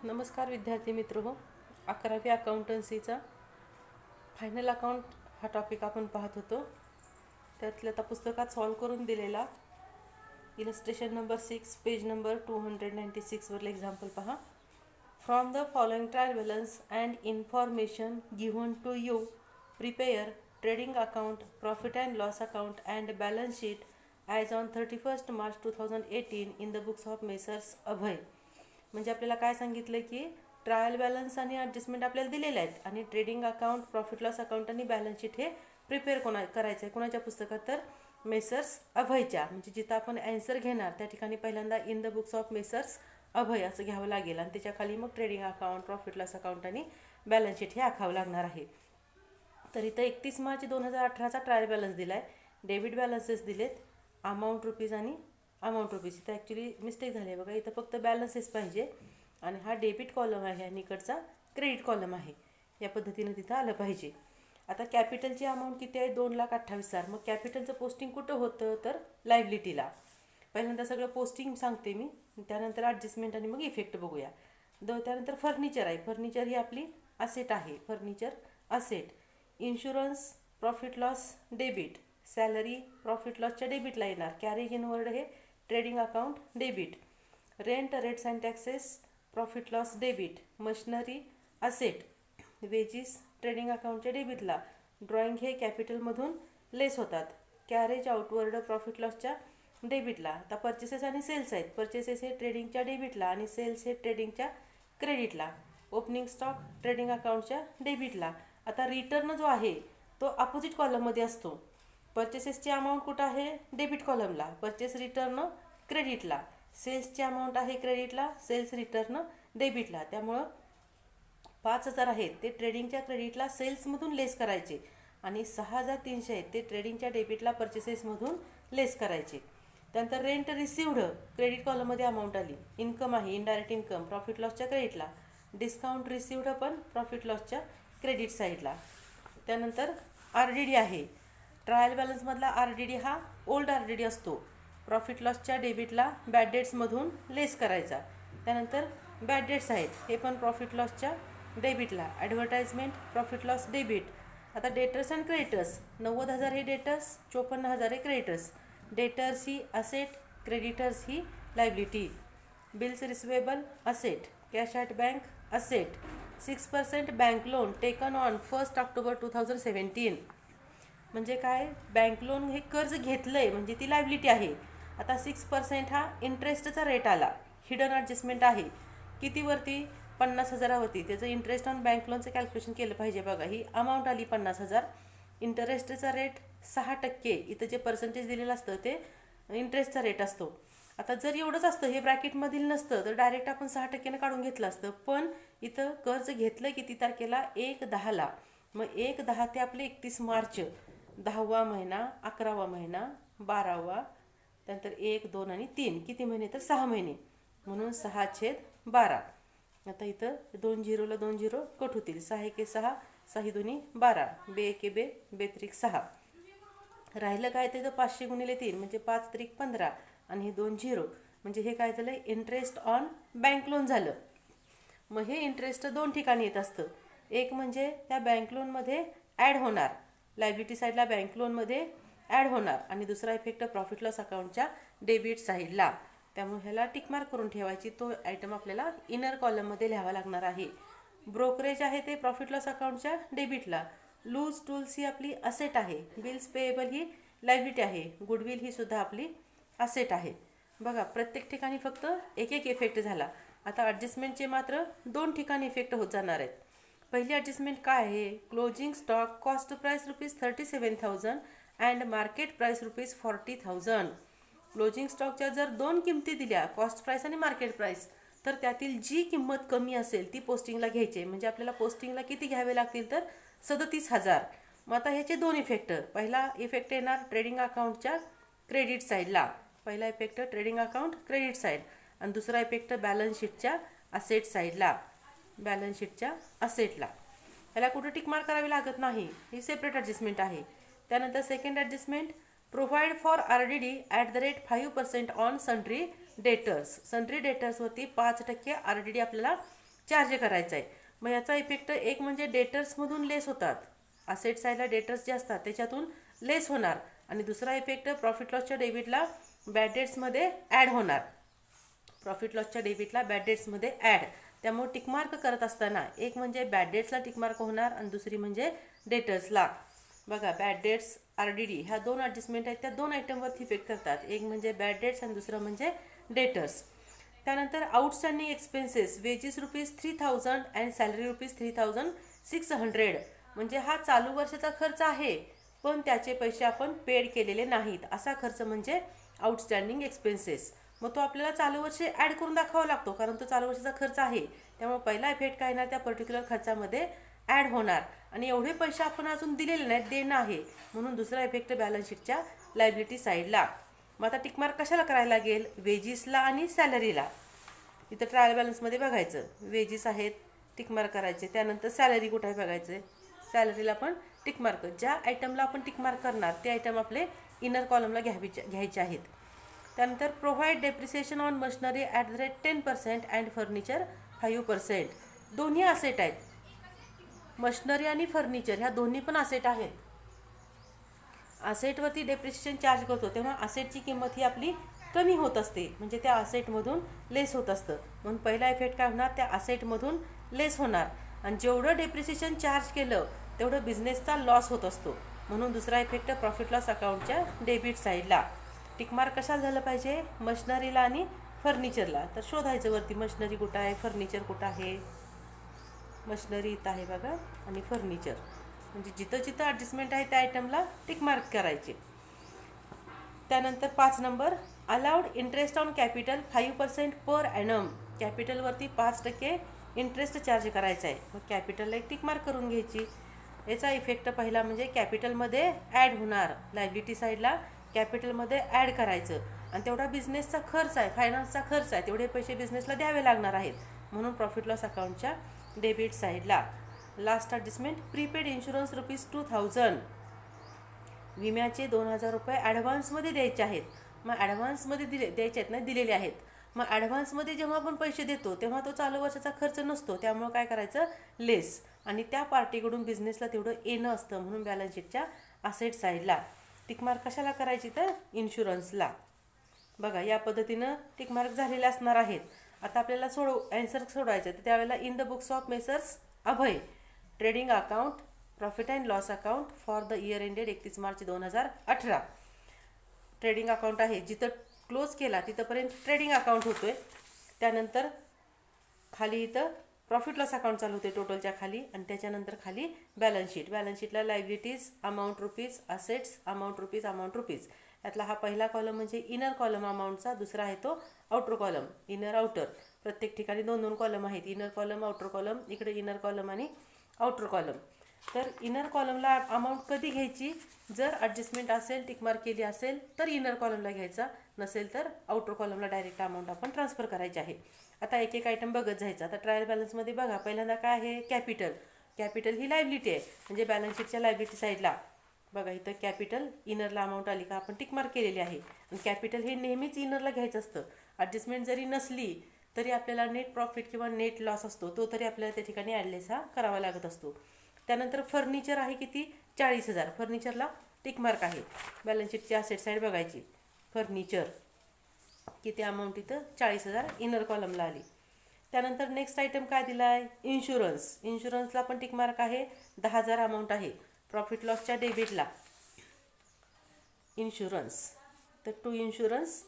नमस्कार विद्यार्थी मित्रहो, 11वी अकाउंटन्सीचा फायनल अकाउंट हा टॉपिक आपण पाहत होतो. त्यातल्या आता पुस्तकात सॉल्व करून दिलेला इलस्ट्रेशन नंबर 6 पेज नंबर 296 वरील एक्झाम्पल पहा. From the following trial balance and information given to you prepare trading account, profit and loss account and balance sheet as on 31 March 2018 in the books of messrs Abhay. म्हणजे आपल्याला काय सांगितलं की trial balance आणि adjustment आपल्याला दिलेले आहेत आणि trading account, profit loss account आणि बॅलन्स शीट हे प्रिपेअर करायचं आहे. कोणाच्या पुस्तकात? तर मेसर्स अभयच्या. म्हणजे जिथं आपण ॲन्सर घेणार त्या ठिकाणी पहिल्यांदा in the books of messrs Abhay असं घ्यावं लागेल आणि त्याच्या खाली मग trading account, profit loss account आणि बॅलन्स शीट हे आखावं लागणार आहे. तर इथं 31 मार्च 2018चा ट्रायल बॅलन्स दिला आहे. डेबिट बॅलन्सेस दिलेत, अमाऊंट रुपीज आणि अमाऊंट रुपीज. इथं ॲक्च्युली मिस्टेक झाली आहे बघा, इथं फक्त बॅलन्सेस पाहिजे आणि हा डेबिट कॉलम आहे आणि इकडचा क्रेडिट कॉलम आहे. या पद्धतीनं तिथं आलं पाहिजे. आता कॅपिटलची अमाऊंट किती आहे? 2,28,000. मग कॅपिटलचं पोस्टिंग कुठं होतं? तर लायबिलिटीला. पहिल्यांदा सगळं पोस्टिंग सांगते मी, त्यानंतर ॲडजस्टमेंट आणि मग इफेक्ट बघूया. त्यानंतर फर्निचर आहे. फर्निचर ही आपली असेट आहे. Furniture asset. Insurance profit loss debit. Salary profit लॉसच्या डेबिटला येणार. कॅरेज इनवर्ड हे trading account debit. Rent rates and taxes profit loss debit. Machinery asset. Wages trading अकाउंटच्या डेबिटला. ड्रॉइंग हे कॅपिटलमधून लेस होतात. कॅरेज आउटवर्ड प्रॉफिट लॉसच्या डेबिटला. आता परचेसेस आणि सेल्स आहेत. परचेसेस हे ट्रेडिंगच्या डेबिटला आणि सेल्स हे ट्रेडिंगच्या क्रेडिटला. ओपनिंग स्टॉक ट्रेडिंग अकाउंटच्या डेबिटला. आता रिटर्न जो आहे तो अपोजिट कॉलममध्ये असतो. परचेसेसची अमाऊंट कुठं आहे? डेबिट कॉलमला. परचेस रिटर्न क्रेडिटला. सेल्सची अमाऊंट आहे क्रेडिटला, सेल्स रिटर्न डेबिटला. त्यामुळं 5,000 आहेत ते ट्रेडिंगच्या क्रेडिटला सेल्समधून लेस करायचे आणि 6,300 आहेत ते ट्रेडिंगच्या डेबिटला परचेसेसमधून लेस करायचे. त्यानंतर रेंट रिसिव्ड क्रेडिट कॉलममध्ये अमाऊंट आली. इन्कम आहे इनडायरेक्ट इन्कम प्रॉफिट लॉसच्या क्रेडिटला. डिस्काउंट रिसिव्ड पण प्रॉफिट लॉसच्या क्रेडिट साईडला. त्यानंतर RDD आहे. ट्रायल बॅलन्समधला RDD हा ओल्ड RDD असतो. प्रॉफिट लॉसच्या डेबिटला बॅड डेट्समधून लेस करायचा. त्यानंतर बॅड डेट्स आहेत हे पण प्रॉफिट लॉसच्या डेबिटला. Advertisement profit loss debit. आता डेटर्स अँड क्रेडिटर्स. 90,000 हे डेटर्स, 54,000 हे creditors. Debtors he asset, creditors he liability. Bills receivable asset. Cash at bank asset. 6% bank loan taken on 1 October 2017. म्हणजे काय? बँक लोन हे कर्ज घेतलं आहे म्हणजे ती लायबिलिटी आहे. आता 6% हा इंटरेस्टचा रेट आला. हिडन ॲडजस्टमेंट आहे. कितीवरती? 50,000 होती. त्याचं इंटरेस्ट ऑन बँक लोनचं कॅल्क्युलेशन केलं पाहिजे बघा. ही अमाऊंट आली 50,000. इंटरेस्टचा रेट 6%. इथं जे पर्सेंटेज दिलेलं असतं ते इंटरेस्टचा रेट असतो. आता जर एवढंच असतं, हे ब्रॅकेटमधील नसतं तर डायरेक्ट आपण 6%ने काढून घेतलं असतं. पण इथं कर्ज घेतलं किती तारखेला? 1/10ला. मग 1/10 ते आपले 31 मार्च. 10वा महिना, 11वा महिना, 12वा, त्यानंतर 1, 2 आणि 3. किती महिने? तर 6 महिने. म्हणून 6/12. आता इथं 2 झिरोला 2 झिरो कट होतील. 6 1 6, 6 2 12, 2 1 2, 2 3 6. राहिलं काय? तर 500 गुणिले 3 म्हणजे 5 3 15 आणि हे 2 झिरो म्हणजे हे काय झालं? इंटरेस्ट ऑन बँक लोन झालं. मग हे इंटरेस्ट 2 ठिकाणी येत असतं. एक म्हणजे त्या बँक लोनमध्ये ॲड होणार, लायबिलिटी साईडला बँक लोनमध्ये ॲड होणार आणि दुसरा इफेक्ट प्रॉफिट लॉस अकाउंटच्या डेबिट साईडला. त्यामुळे ह्याला टिकमार्क करून ठेवायची. तो आयटम आपल्याला इनर कॉलममध्ये लिहावा लागणार आहे. ब्रोकरेज आहे ते प्रॉफिट लॉस अकाउंटच्या डेबिटला. लूज टूल्स ही आपली असेट आहे. बिल्स पेएबल ही लायबिलिटी आहे. गुडविल ही सुद्धा आपली असेट आहे. बघा प्रत्येक ठिकाणी फक्त एक एक इफेक्ट झाला. आता ॲडजस्टमेंटचे मात्र 2 ठिकाणी इफेक्ट होत जाणार आहेत. पहिली ॲडजस्टमेंट काय आहे? Closing stock cost price ₹37,000 and market price ₹40,000. Closing स्टॉकच्या जर 2 किमती दिल्या, कॉस्ट प्राईस आणि मार्केट प्राईस, तर त्यातील जी किंमत कमी असेल ती पोस्टिंगला घ्यायची. म्हणजे आपल्याला पोस्टिंगला किती घ्यावे लागतील? तर 37,000. मग आता ह्याचे 2 इफेक्ट. पहिला इफेक्ट येणार ट्रेडिंग अकाउंटच्या क्रेडिट साईडला. पहिला effect trading account credit side आणि दुसरा इफेक्ट बॅलन्स शीटच्या असेट साईडला. बॅलन्स शीटच्या असेटला. ह्याला कुठं टिकमार्क करावी लागत नाही. ही सेपरेट ॲडजस्टमेंट आहे. त्यानंतर second adjustment provide for RDD at the rate 5% on sundry debtors. Sundry डेटर्सवरती 5% RDD आपल्याला चार्ज करायचा आहे. मग याचा इफेक्ट एक म्हणजे डेटर्समधून लेस होतात, असेट साईडला डेटर्स जे असतात त्याच्यातून लेस होणार, आणि दुसरा इफेक्ट प्रॉफिट लॉसच्या डेबिटला बॅड डेट्समध्ये ॲड होणार. प्रॉफिट लॉसच्या डेबिटला बॅड डेट्समध्ये ॲड. त्यामुळे टिकमार्क करत असताना एक म्हणजे बॅड डेट्सला टिकमार्क होणार आणि दुसरी म्हणजे डेटर्सला. बघा, बॅड डेट्स RDD ह्या दोन ॲडजस्टमेंट आहेत, त्या दोन आयटमवरती इफेक्ट करतात. एक म्हणजे बॅड डेट्स आणि दुसरं म्हणजे डेटर्स. त्यानंतर outstanding expenses, wedges ₹3000 and salary ₹3600. म्हणजे हा चालू वर्षाचा खर्च आहे, पण त्याचे पैसे आपण पेड केलेले नाहीत, असा खर्च म्हणजे आउटस्टँडिंग एक्सपेन्सेस. मग तो आपल्याला चालू वर्षी ॲड करून दाखवावा लागतो, कारण तो चालू वर्षाचा खर्च आहे. त्यामुळे पहिला इफेक्ट काय ना, त्या पर्टिक्युलर खर्चामध्ये ॲड होणार, आणि एवढे पैसे आपण अजून दिलेले नाहीत, देणं आहे, म्हणून दुसरा इफेक्ट बॅलन्स शीटच्या लायबिलिटी साईडला. मग आता टिकमार्क कशाला करायला लागेल? वेजीसला आणि सॅलरीला. इथं ट्रायल बॅलन्समध्ये बघायचं, वेजीस आहेत, टिकमार्क करायचे. त्यानंतर सॅलरी कुठं आहे बघायचं, सॅलरीला पण टिकमार्क. ज्या आयटमला आपण टिकमार्क करणार ते आयटम आपले इनर कॉलमला घ्यायचे आहेत. त्यानंतर provide depreciation on machinery @ 10% and furniture 5%. दोन्ही असेट आहेत, मशिनरी आणि फर्निचर ह्या दोन्ही पण असेट आहेत. असेटवरती डेप्रिसिएशन चार्ज करतो तेव्हा असेटची किंमत ही आपली कमी होत असते, म्हणजे त्या असेटमधून लेस होत असतं. म्हणून पहिला इफेक्ट काय होणार, त्या असेटमधून लेस होणार, आणि जेवढं डेप्रिसिएशन चार्ज केलं तेवढं बिझनेसचा लॉस होत असतो. म्हणून दुसरा इफेक्ट प्रॉफिट लॉस अकाउंटच्या डेबिट साईडला. टिकमार्क कशाला झालं पाहिजे? मशिनरीला आणि फर्निचरला. तर शोधायचं वरती, मशिनरी कुठं आहे, फर्निचर कुठं आहे. मशिनरी इथं आहे बघा, आणि फर्निचर, म्हणजे जिथं जिथं ॲडजस्टमेंट आहे त्या आयटमला टिकमार्क करायचे. त्यानंतर 5 number, allowed interest on capital 5% per annum. कॅपिटलवरती 5% इंटरेस्ट चार्ज करायचा आहे. मग कॅपिटलला एक टिकमार्क करून घ्यायची. याचा इफेक्ट पहिला म्हणजे कॅपिटलमध्ये ॲड होणार, लायबिलिटी साईडला कॅपिटलमध्ये ॲड करायचं, आणि तेवढा बिझनेसचा खर्च आहे, फायनान्सचा खर्च आहे, तेवढे पैसे बिझनेसला द्यावे लागणार आहेत, म्हणून प्रॉफिट लॉस अकाउंटच्या डेबिट साईडला. Last adjustment, prepaid insurance ₹2000. विम्याचे ₹2000 ॲडव्हान्समध्ये द्यायचे आहेत. मग ॲडव्हान्समध्ये द्यायचे आहेत ना, दिलेले आहेत. मग ॲडव्हान्समध्ये जेव्हा आपण पैसे देतो तेव्हा तो चालू वर्षाचा खर्च नसतो, त्यामुळं काय करायचं, लेस, आणि त्या पार्टीकडून बिझनेसला तेवढं येणं असतं, म्हणून बॅलन्स शीटच्या असेट साईडला. टिकमार्क कशाला करायची, तर इन्शुरन्सला. बघा, या पद्धतीनं टिकमार्क झालेले असणार आहेत. आता आपल्याला ॲन्सर सोडवायचं, तर त्यावेळेला in the books of messrs Abhay, trading account, profit and loss account for the year ended 31 March 2018. Trading account आहे, जिथं क्लोज केला तिथंपर्यंत ट्रेडिंग अकाउंट होतोय. त्यानंतर खाली इथं प्रॉफिट लॉस अकाउंट चालू होते टोटलच्या खाली, आणि त्याच्यानंतर खाली बॅलन्स शीट. बॅलन्स शीटला liabilities, amount rupees, assets, amount rupees. यातला हा पहिला कॉलम म्हणजे इनर कॉलम अमाऊंटचा, दुसरा आहे तो आउटर कॉलम, इनर आउटर. प्रत्येक ठिकाणी 2-2 कॉलम आहेत, इनर कॉलम, आउटर कॉलम. इकडे इनर कॉलम आणि आउटर कॉलम. तर इनर कॉलमला अमाऊंट कधी घ्यायची, जर ॲडजस्टमेंट असेल, टिकमार्क केली असेल तर इनर कॉलमला घ्यायचा, नसेल तर आउटर कॉलमला डायरेक्ट अमाऊंट आपण ट्रान्सफर करायची आहे. आता एक एक आयटम बघत जायचं. आता ट्रायल बॅलन्समध्ये बघा, पहिल्यांदा काय आहे, कॅपिटल. कॅपिटल ही लायबिलिटी आहे, म्हणजे बॅलन्स शीटच्या लायबिलिटी साईडला. बघा, इथं कॅपिटल, इनरला अमाऊंट आली का आपण टिकमार्क केलेली आहे, आणि कॅपिटल हे नेहमीच इनरला घ्यायचं असतं. ॲडजस्टमेंट जरी नसली तरी आपल्याला नेट प्रॉफिट किंवा नेट लॉस असतो, तो तरी आपल्याला त्या ठिकाणी ॲडलेस हा करावा लागत असतो. त्यानंतर फर्निचर आहे किती, 40,000. फर्निचरला टिकमार्क आहे. बॅलन्स शीटची असेट साईड बघायची, फर्निचर किती अमाऊंट, इथं 40,000 इनर कॉलमला आली. त्यानंतर नेक्स्ट आयटम काय दिला आहे, इन्शुरन्स. इन्शुरन्सला पण टिकमार्क आहे, 10,000 अमाऊंट आहे. प्रॉफिट लॉसच्या डेबिटला इन्शुरन्स, तर टू इन्शुरन्स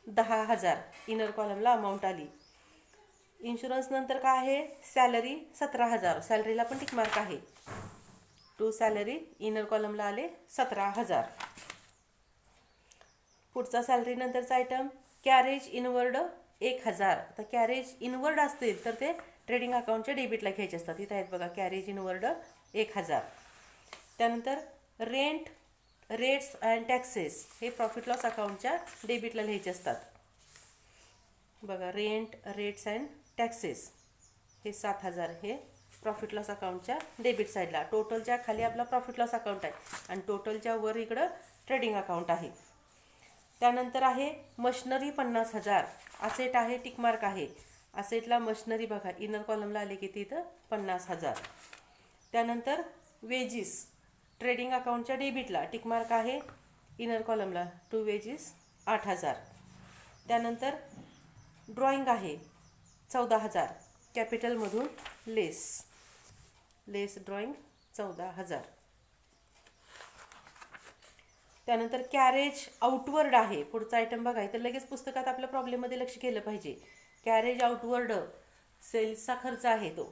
10,000 इनर कॉलमला अमाऊंट आली. इन्शुरन्स नंतर काय आहे, सॅलरी 17,000. सॅलरीला पण टिकमार्क आहे, टू सॅलरी इनर कॉलमला आले 17,000. पुढचा सॅलरी नंतरचा आयटम, कॅरेज इनवर्ड 1,000. तर कॅरेज इनवर्ड असतील तर ते ट्रेडिंग अकाउंटच्या डेबिटला घ्यायचे असतात. इथं आहेत बघा, कॅरेज इनवर्ड 1,000. त्यानंतर रेंट, रेट्स अँड टॅक्सेस हे प्रॉफिट लॉस अकाउंटच्या डेबिटला लिहायचे असतात. बघा, रेंट, रेट्स अँड टॅक्सेस हे 7,000 हे प्रॉफिट लॉस अकाउंटच्या डेबिट साईडला. टोटलच्या खाली आपला प्रॉफिट लॉस अकाउंट आहे, आणि टोटलच्या वर इकडं ट्रेडिंग अकाउंट आहे. त्यानंतर आहे मशिनरी 50,000. असेट आहे, टिकमार्क आहे. असेटला मशिनरी बघा इनर कॉलमला आले किती इथं 50,000. त्यानंतर वेजीस ट्रेडिंग अकाउंटच्या डेबिटला टिकमार्क आहे इनर कॉलमला टू वेजीस 8,000. त्यानंतर ड्रॉइंग आहे 14,000 कॅपिटलमधून लेस ड्रॉइंग 14,000. त्यानंतर कॅरेज आउटवर्ड आहे पुढचा आयटम बघा तर लगेच पुस्तकात आपल्या प्रॉब्लेममध्ये लक्ष केलं पाहिजे. कॅरेज आउटवर्ड सेल्सचा खर्च आहे तो,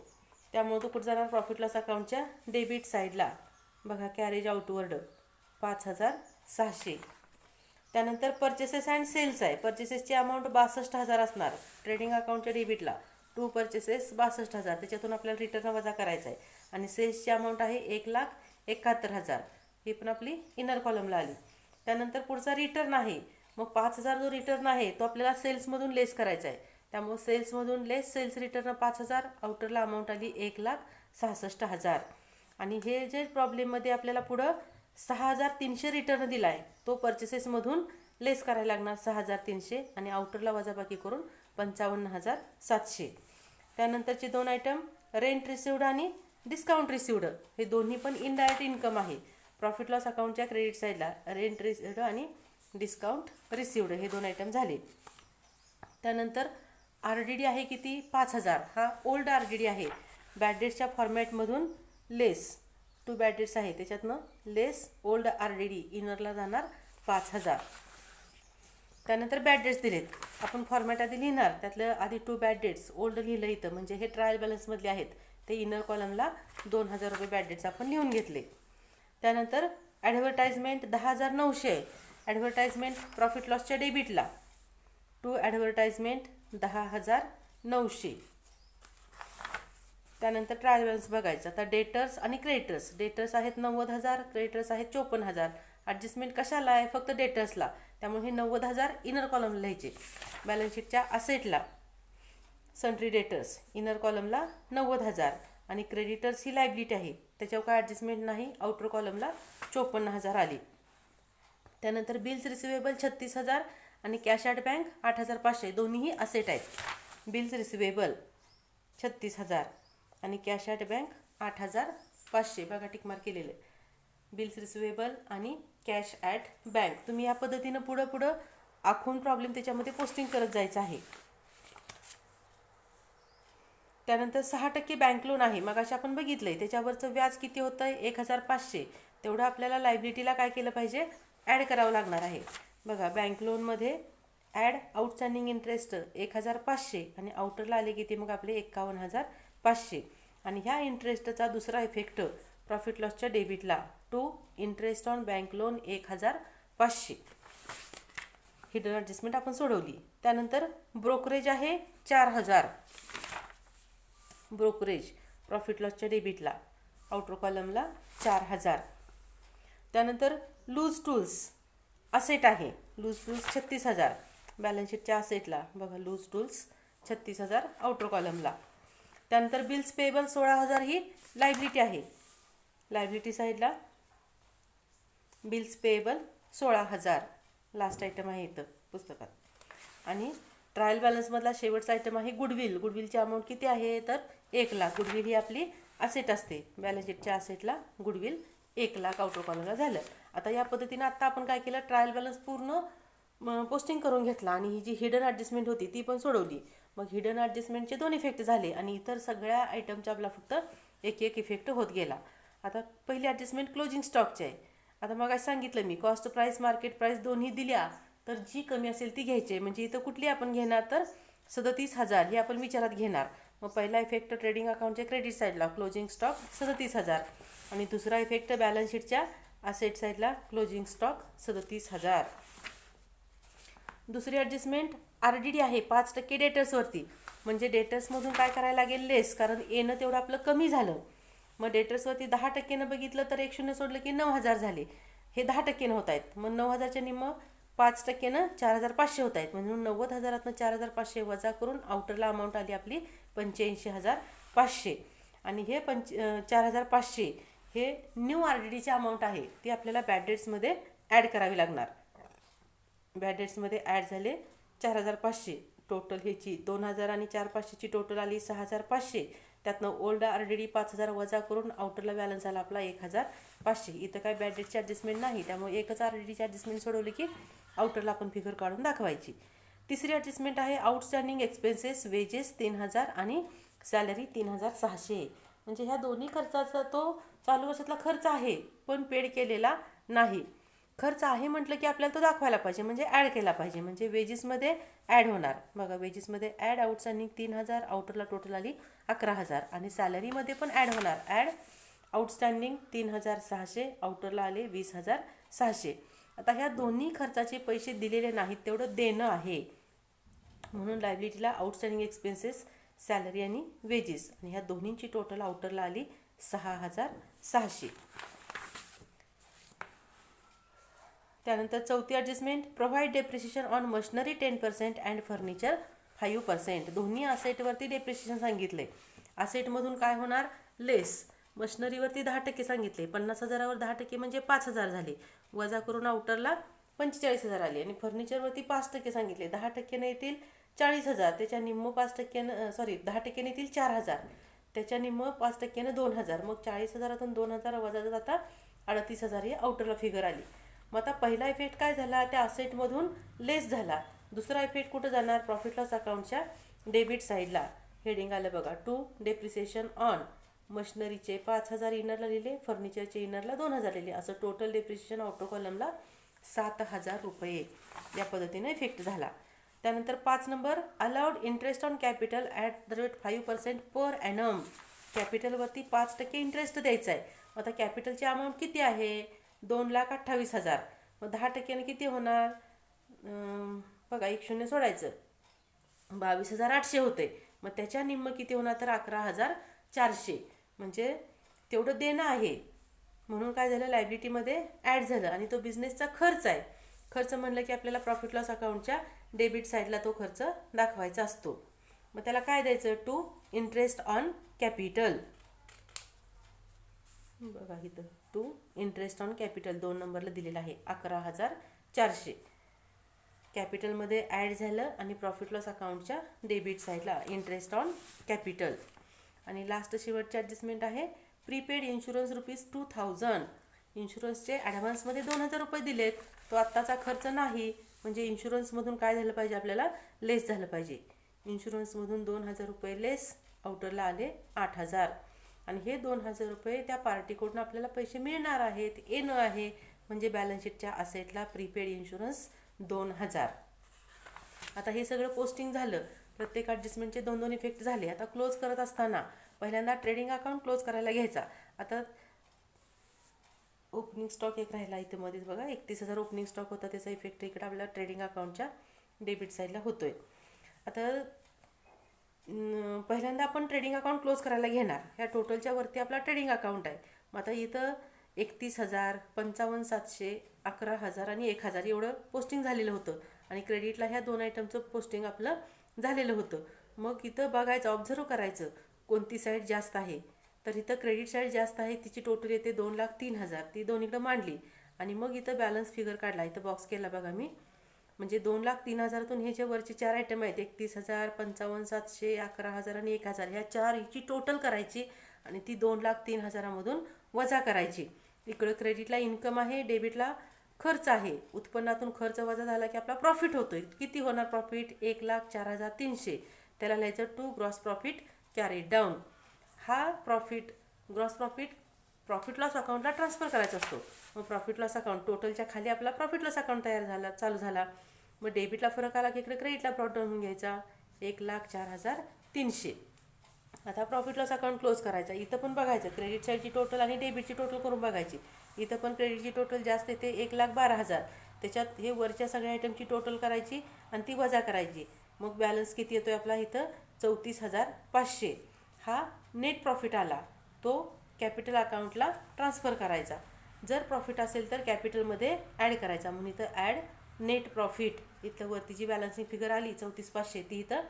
त्यामुळे तो कुठं जाणार प्रॉफिट लॉस अकाउंटच्या डेबिट साईडला बघा. Carriage outward 5,600. त्यानंतर परचेसेस अँड सेल्स आहे. परचेसेसची अमाऊंट 62,000 असणार ट्रेडिंग अकाउंटच्या डेबिटला. टू परचेसेस 62,000 त्याच्यातून आपल्याला रिटर्न वजा करायचा आहे. आणि सेल्सची अमाऊंट आहे 1,71,000 ही पण आपली इनर कॉलमला आली. त्यानंतर पुढचा रिटर्न आहे. मग 5,000 जो रिटर्न आहे तो आपल्याला सेल्समधून लेस करायचा आहे. त्यामुळे सेल्समधून लेस सेल्स रिटर्न 5,000. आउटरला अमाऊंट आली 1,66,000. आणि हे जे प्रॉब्लेममध्ये आपल्याला पुढं 6,300 रिटर्न दिला आहे तो परचेसेसमधून लेस करायला लागणार 6,300 आणि आउटरला वजाबाकी करून 55,700. त्यानंतरचे दोन आयटम रेंट रिसिव्ड आणि डिस्काउंट रिसिव्ड हे दोन्ही पण इनडायरेक्ट इन्कम आहे. प्रॉफिट लॉस अकाउंटच्या क्रेडिट साईडला रेंट रिसिव्ड आणि डिस्काउंट रिसिव्ड हे दोन आयटम झाले. त्यानंतर RDD आहे किती 5,000. हा ओल्ड RDD आहे. बॅड डेट्सच्या फॉर्मॅटमधून लेस टू बॅड डेट्स आहे त्याच्यातनं लेस ओल्ड RDD इनरला जाणार 5,000. त्यानंतर बॅड डेट्स दिलेत आपण फॉर्मॅट आधी लिहिणार. त्यातलं आधी टू बॅड डेट्स ओल्ड लिहिलं इथं म्हणजे हे ट्रायल बॅलन्समधले आहेत ते इनर कॉलमला 2,000 रुपये बॅड डेट्स आपण लिहून घेतले. त्यानंतर ॲडव्हर्टाइजमेंट 10,900. ॲडव्हर्टाइजमेंट प्रॉफिट लॉसच्या डेबिटला टू ॲडव्हर्टाइजमेंट 10,900. त्यानंतर ट्रायल बॅलन्स बघायचं. आता डेटर्स आणि क्रेडिटर्स. डेटर्स आहेत 90,000 क्रेडिटर्स आहेत 54,000. ॲडजस्टमेंट कशाला आहे फक्त डेटर्सला त्यामुळे हे 90,000 इनर कॉलमला लिहायचे. बॅलन्स शीटच्या असेटला सन्ट्री डेटर्स इनर कॉलमला 90,000 आणि क्रेडिटर्स ही लायबिलिटी आहे त्याच्यावर काय ॲडजस्टमेंट नाही आउटर कॉलमला 54,000 आली. त्यानंतर बिल्स रिसिवेबल 36,000 आणि कॅश ॲट बँक 8,500 दोन्हीही असेट आहेत. बिल्स रिसिवेबल 36,000 आणि कॅश ॲट बँक 8,500 बघा टिकमार्क केलेलं आहे. बिल्स रिसिवेबल आणि कॅश ॲट बँक तुम्ही या पद्धतीनं पुढं आखून प्रॉब्लेम त्याच्यामध्ये पोस्टिंग करत जायचं आहे. त्यानंतर 6% बँक लोन आहे मग अशा आपण बघितलं आहे त्याच्यावरचं व्याज किती होतं 1,500. तेवढं आपल्याला लायबिलिटीला काय केलं पाहिजे ॲड करावं लागणार आहे. बघा बँक लोनमध्ये ॲड आउटस्टँडिंग इंटरेस्ट 1,500 आणि आउटरला आले किती मग आपले 51,500. आणि ह्या इंटरेस्टचा दुसरा इफेक्ट प्रॉफिट लॉसच्या डेबिटला to interest on bank loan 1,500. Hidden adjustment आपण सोडवली. त्यानंतर ब्रोकरेज आहे 4,000. ब्रोकरेज प्रॉफिट लॉसच्या डेबिटला आउटर कॉलमला 4,000. त्यानंतर लूज टूल्स असेट आहे. लूज टूल्स 36,000 बॅलन्स शीटच्या असेटला बघा. Loose tools 36,000 outer कॉलमला. त्यानंतर बिल्स पेबल 16,000 ही लायबिलिटी आहे. लायबिलिटी साईडला बिल्स पेबल 16,000 लास्ट आयटम आहे इथं पुस्तकात. आणि ट्रायल बॅलन्समधला शेवटचा आयटम आहे गुडविल. गुडविलची अमाऊंट किती आहे तर 1,00,000. गुडविल ही आपली असेट असते. बॅलन्स शीटच्या असेटला गुडविल 1,00,000 आउटर कॉलमला झालं. आता या पद्धतीनं आत्ता आपण काय केलं ट्रायल बॅलन्स पूर्ण पोस्टिंग करून घेतला आणि ही जी हिडन ॲडजस्टमेंट होती ती पण सोडवली. मग हिडन ॲडजस्टमेंटचे 2 इफेक्ट झाले आणि इतर सगळ्या आयटमचा आपला फक्त एक इफेक्ट होत गेला. आता पहिली ॲडजस्टमेंट क्लोजिंग स्टॉकची आहे. आता मग असं सांगितलं मी कॉस्ट प्राईस मार्केट प्राईस दोन्ही दिल्या तर जी कमी असेल ती घ्यायची. म्हणजे इथं कुठली आपण घेणार तर 37,000 ही आपण विचारात घेणार. मग पहिला इफेक्ट ट्रेडिंग अकाउंटच्या क्रेडिट साईडला क्लोजिंग स्टॉक 37,000 आणि दुसरा इफेक्ट बॅलन्स शीटच्या असेट साईडला क्लोजिंग स्टॉक 37,000. दुसरी ॲडजस्टमेंट RDD आहे 5% डेटर्सवरती. म्हणजे डेटर्समधून काय करायला लागेल लेस कारण येणं तेवढं आपलं कमी झालं. मग डेटर्सवरती 10%नं बघितलं तर 1 शून्य सोडलं की 9,000 झाले. हे 10%नं होत आहेत. मग 9,000च्या निम्मं 5%नं 4,500 होत आहेत. म्हणून 90,000तनं 4,500 वजा करून आउटरला अमाऊंट आली आपली 85,500. आणि हे 4,500 हे न्यू RDDची अमाऊंट आहे ती आपल्याला बॅड डेट्समध्ये ॲड करावी लागणार. बॅड डेट्समध्ये ॲड झाले 4,500. टोटल ह्याची 2000 आणि 4500ची टोटल आली 6500. त्यातनं ओल्ड RDD 5000 वजा करून आउटरला बॅलन्स आला आपला 1500. इथं काय बॅड डेटची ॲडजस्टमेंट नाही, त्यामुळे एकच RDDची ॲडजस्टमेंट सोडवली की आउटरला आपण फिगर काढून दाखवायची. तिसरी ॲडजस्टमेंट आहे आउटस्टँडिंग एक्सपेन्सेस, वेजेस 3000 आणि सॅलरी 3600. म्हणजे ह्या दोन्ही खर्चाचा तो चालू वर्षातला खर्च आहे पण पेड केलेला नाही. खर्च आहे म्हटलं की आपल्याला तो दाखवायला पाहिजे, म्हणजे ॲड केला पाहिजे. म्हणजे वेजेसमध्ये ॲड होणार बघा, वेजेसमध्ये ॲड आउटस्टँडिंग 3000, आउटरला टोटल आली 11000. आणि सॅलरीमध्ये पण ॲड होणार, ॲड आउटस्टँडिंग 3600, आउटरला आले 20600. आता ह्या दोन्ही खर्चाचे पैसे दिलेले नाहीत, तेवढं देणं आहे. म्हणून लायबिलिटीला आउटस्टँडिंग एक्सपेन्सेस, सॅलरी आणि वेजेस, आणि ह्या दोन्हींची टोटल आउटरला आली 6600. त्यानंतर चौथी adjustment, provide depreciation on machinery 10% and furniture 5%. दोन्ही असेटवरती डेप्रिसिएशन सांगितले. असेटमधून काय होणार, लेस. मशिनरीवरती 10% सांगितले, 50,000वर 10% म्हणजे 5000 झाले, वजा करून आउटरला 45,000 आले. आणि फर्निचरवरती 5% सांगितले, 10% येतील 40,000, त्याच्या निम्म 5% 10% येतील 4,000, त्याच्या निम्म 5% 2,000. मग 40,000तून 2,000 वजा जाता 38,000 ही आउटरला फिगर आली. मग आता पहिला इफेक्ट काय झाला, त्या असेटमधून लेस झाला. दुसरा इफेक्ट कुठं जाणार, प्रॉफिट लॉस अकाउंटच्या डेबिट साईडला. हेडिंग आलं बघा, टू डेप्रिसिएशन ऑन. मशिनरीचे 5000 इनरला लिहिले, फर्निचरचे इनरला 2000 लिहिले, असं टोटल डेप्रिसिएशन आउटर कॉलमला 7000 रुपये. या पद्धतीने इफेक्ट झाला. त्यानंतर 5 number, allowed interest on capital at the rate 5% per annum. कॅपिटलवरती 5% इंटरेस्ट द्यायचा आहे. आता कॅपिटलची अमाऊंट किती आहे, 2,28,000. मग 10% किती होणार, बघा 1 शून्य सोडायचं, 22,800 होते. मग त्याच्या निम्म किती होणार, तर 11,400. म्हणजे तेवढं देणं आहे. म्हणून काय झालं, लायबिलिटीमध्ये ॲड झालं. आणि तो बिझनेसचा खर्च आहे. खर्च म्हणलं की आपल्याला प्रॉफिट लॉस अकाउंटच्या डेबिट साईडला तो खर्च दाखवायचा असतो. मग त्याला काय द्यायचं, टू इंटरेस्ट ऑन कॅपिटल. बघा इथं टू इंटरेस्ट ऑन कॅपिटल 2 नंबरला दिलेला आहे 11,400. कॅपिटलमध्ये ॲड झालं आणि प्रॉफिट लॉस अकाउंटच्या डेबिट साईडला इंटरेस्ट ऑन कॅपिटल. आणि लास्ट शेवटची ॲडजस्टमेंट आहे प्रीपेड इन्शुरन्स ₹2000. इन्शुरन्सचे ॲडव्हान्समध्ये 2,000 रुपये दिलेत, तो आत्ताचा खर्च नाही. म्हणजे इन्शुरन्समधून काय झालं पाहिजे, आपल्याला लेस झालं पाहिजे. इन्शुरन्समधून 2,000 रुपये लेस, आउटरला आले 8,000. आणि हे 2,000 रुपये त्या पार्टीकडून आपल्याला पैसे मिळणार आहेत, येणं आहे. म्हणजे बॅलन्स शीटच्या असेटला प्रीपेड इन्शुरन्स 2,000. आता हे सगळं पोस्टिंग झालं. प्रत्येक ॲडजस्टमेंटचे 2-2 इफेक्ट झाले. आता क्लोज करत असताना पहिल्यांदा ट्रेडिंग अकाउंट क्लोज करायला घ्यायचा. आता ओपनिंग स्टॉक एक राहिला इथं मध्येच बघा, 31,000 ओपनिंग स्टॉक होता, त्याचा इफेक्ट इकडे आपल्याला ट्रेडिंग अकाउंटच्या डेबिट साईडला होतोय. आता पहिल्यांदा आपण ट्रेडिंग अकाउंट क्लोज करायला घेणार. ह्या टोटलच्या वरती आपला ट्रेडिंग अकाउंट आहे. मग आता इथं 31,000, 55,700, 11,000 आणि 1,000 एवढं पोस्टिंग झालेलं होतं. आणि क्रेडिटला ह्या 2 आयटमचं पोस्टिंग आपलं झालेलं होतं. मग इथं बघायचं, ऑब्झर्व करायचं कोणती साईड जास्त आहे. तर इथं क्रेडिट साईड जास्त आहे, तिची टोटल येते 2,03,000. ती दोन्हीकडं मांडली आणि मग इथं बॅलन्स फिगर काढला. इथं बॉक्स केला बघा मी. म्हणजे 2,03,000तून हे जे वरचे 4 आयटम आहेत 31,000, 55,700, 11,000 आणि 1,000, ह्या 4 हिची टोटल करायची आणि ती 2,03,000मधून वजा करायची. इकडं क्रेडिटला इन्कम आहे, डेबिटला खर्च आहे. उत्पन्नातून खर्च वजा झाला की आपला प्रॉफिट होतोय. किती होणार प्रॉफिट, 1,04,300. त्याला लिहायचं to gross profit carried down. हा प्रॉफिट, ग्रॉस प्रॉफिट लॉस अकाउंटला ट्रान्सफर करायचा असतो. मग प्रॉफिट लॉस अकाउंट टोटलच्या खाली आपला प्रॉफिट लॉस अकाउंट तयार झाला, चालू झाला. मग डेबिटला फरक आला की इकडे क्रेडिटला प्रॉफिट म्हणून घ्यायचा, 1,04,300. आता प्रॉफिट लॉस अकाउंट क्लोज करायचा. इथं पण बघायचं क्रेडिट साईडची टोटल आणि डेबिटची टोटल करून बघायची. इथं पण क्रेडिटची टोटल जास्त येते 1,12,000. त्याच्यात हे वरच्या सगळ्या आयटमची टोटल करायची आणि ती वजा करायची. मग बॅलन्स किती येतोय आपला इथं, 34,500. हा नेट प्रॉफिट आला, तो कॅपिटल अकाउंटला ट्रान्सफर करायचा. जर प्रॉफिट असेल तर कॅपिटलमध्ये ॲड करायचा. म्हणून इथं ॲड नेट प्रॉफिट, इथं वरती जी बॅलन्सिंग फिगर आली 34,500 ती इथं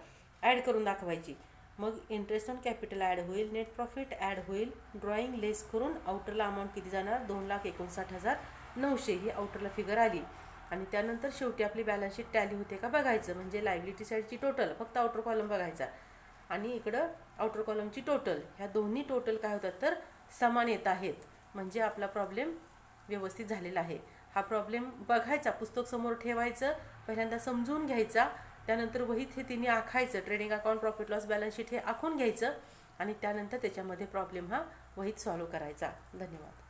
ॲड करून दाखवायची. मग इंटरेस्ट ऑन कॅपिटल ॲड होईल, नेट प्रॉफिट ॲड होईल, ड्रॉईंग लेस करून आउटरला अमाऊंट किती जाणार, 2,59,900 ही आउटरला फिगर आली. आणि त्यानंतर शेवटी आपली बॅलन्स शीट टॅली होते का बघायचं. म्हणजे लायबिलिटी साईडची टोटल, फक्त आउटर कॉलम बघायचा आणि इकडं आउटर कॉलमची टोटल, ह्या दोन्ही टोटल काय होतात तर समान येत आहेत. म्हणजे आपला प्रॉब्लेम व्यवस्थित झालेला आहे. हा प्रॉब्लेम बघायचा, पुस्तक समोर ठेवायचं, पहिल्यांदा समजून घ्यायचा, त्यानंतर वहीत हे तिन्ही आखायचं, trading account, profit loss, balance sheet हे आखून घ्यायचं आणि त्यानंतर त्याच्यामध्ये प्रॉब्लेम हा वहीत सॉल्व्ह करायचा. धन्यवाद.